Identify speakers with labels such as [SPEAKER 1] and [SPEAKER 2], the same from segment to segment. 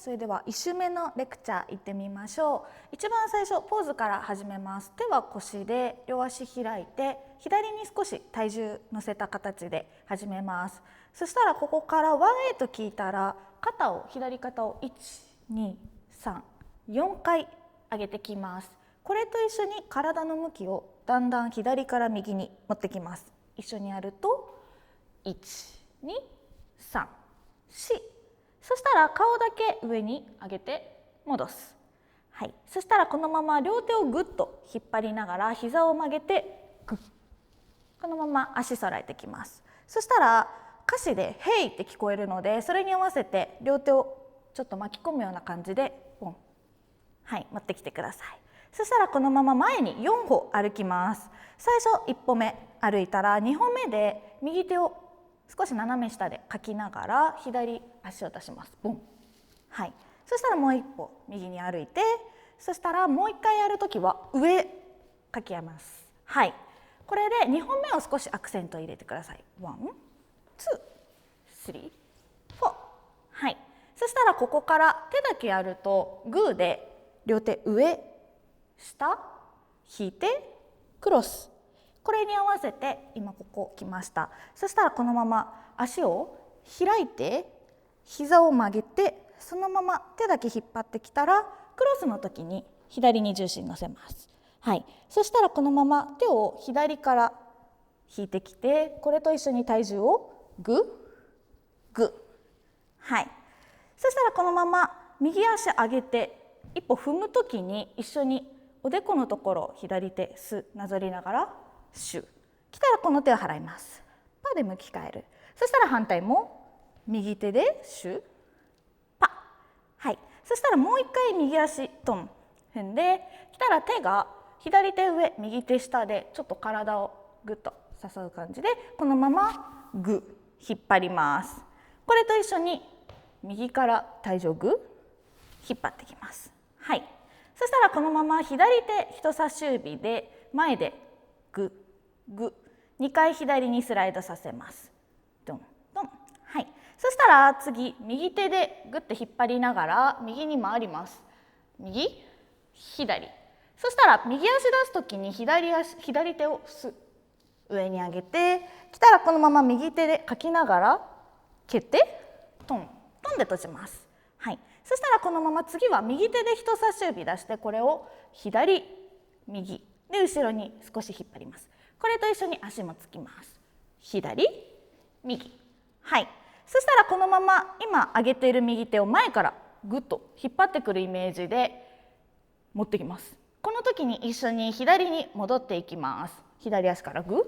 [SPEAKER 1] それでは1週目のレクチャー行ってみましょう。一番最初ポーズから始めます。手は腰で両足開いて左に少し体重乗せた形で始めます。そしたらここからワンエイと聞いたら左肩を1、2、3、4回上げてきます。これと一緒に体の向きをだんだん左から右に持ってきます。一緒にやると1、2、3、4。そしたら顔だけ上に上げて戻す。はい。そしたらこのまま両手をぐっと引っ張りながら膝を曲げてグッ。このまま足揃えてきます。そしたら歌詞で「ヘイ」って聞こえるので、それに合わせて両手をちょっと巻き込むような感じでポン。はい、持ってきてください。そしたらこのまま前に4歩歩きます。最初1歩目歩いたら2歩目で右手を少し斜め下でかきながら左足を出します。ボン。はい。そしたらもう一歩右に歩いて、そしたらもう一回やるときは上かきます。はい。これで2本目を少しアクセント入れてください。1、2、3、4。はい。そしたらここから手だけやるとグーで両手上、下、引いてクロス。これに合わせて今ここ来ました。そしたらこのまま足を開いて膝を曲げて、そのまま手だけ引っ張ってきたらクロスの時に左に重心乗せます。はい。そしたらこのまま手を左から引いてきて、これと一緒に体重をグッグッ。はい。そしたらこのまま右足上げて一歩踏む時に一緒におでこのところを左手スなぞりながらシュ。来たらこの手を払います。パで向き変える。そしたら反対も右手でシュパ。はい。そしたらもう一回右足トン踏んで、来たら手が左手上右手下でちょっと体をグッと誘う感じで、このままグッ引っ張ります。これと一緒に右から体重グッ引っ張ってきます。はい。そしたらこのまま左手人差し指で前でグッグッ2回左にスライドさせます。ドンドン。はい。そしたら次右手でグッと引っ張りながら右に回ります。右左。そしたら右足出す時に左手を上に上げて、来たらこのまま右手でかきながら蹴ってトントンで閉じます。はい。そしたらこのまま次は右手で人差し指出して、これを左右で後ろに少し引っ張ります。これと一緒に足もつきます。左右。はい。そしたらこのまま今上げている右手を前からぐっと引っ張ってくるイメージで持ってきます。この時に一緒に左に戻っていきます。左足からグッ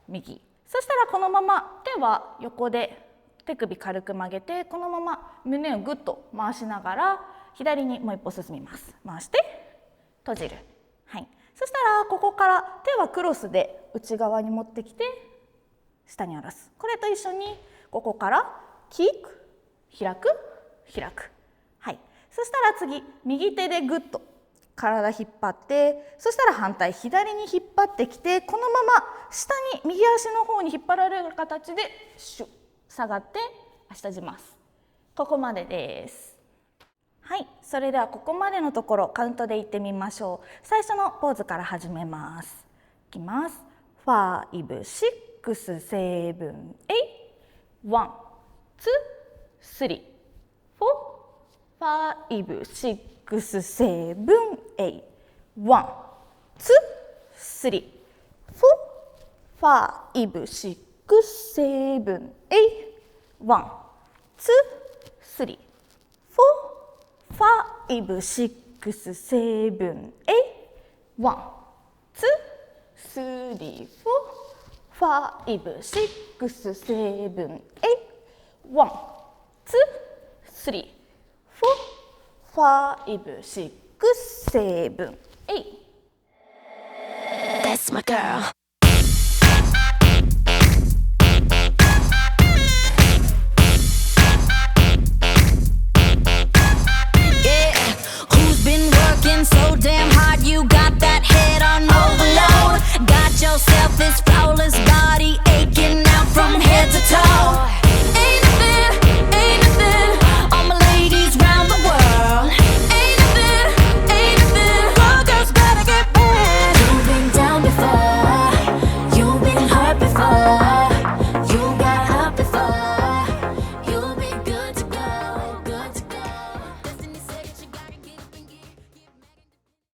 [SPEAKER 1] 右。そしたらこのまま手は横で手首軽く曲げて、このまま胸をぐっと回しながら左にもう一歩進みます。回して閉じる。はい。そしたらここから手はクロスで内側に持ってきて下に下ろす。これと一緒にここからキック開く開く。はい。そしたら次右手でぐっと体引っ張って、そしたら反対左に引っ張ってきて、このまま下に右足の方に引っ張られる形でシュッ下がって足閉じます。ここまでです。はい、それではここまでのところカウントでいってみましょう。最初のポーズから始めます。いきます。5、6、7、8。1、2、3、4、5、6、7、8。1、2、3、4、5、6、7、8。1、2、3、4、5、6、7、8。1、2、3、4、5、6、7、8。1、2、3、4、5、6、7、8。
[SPEAKER 2] That's my girl.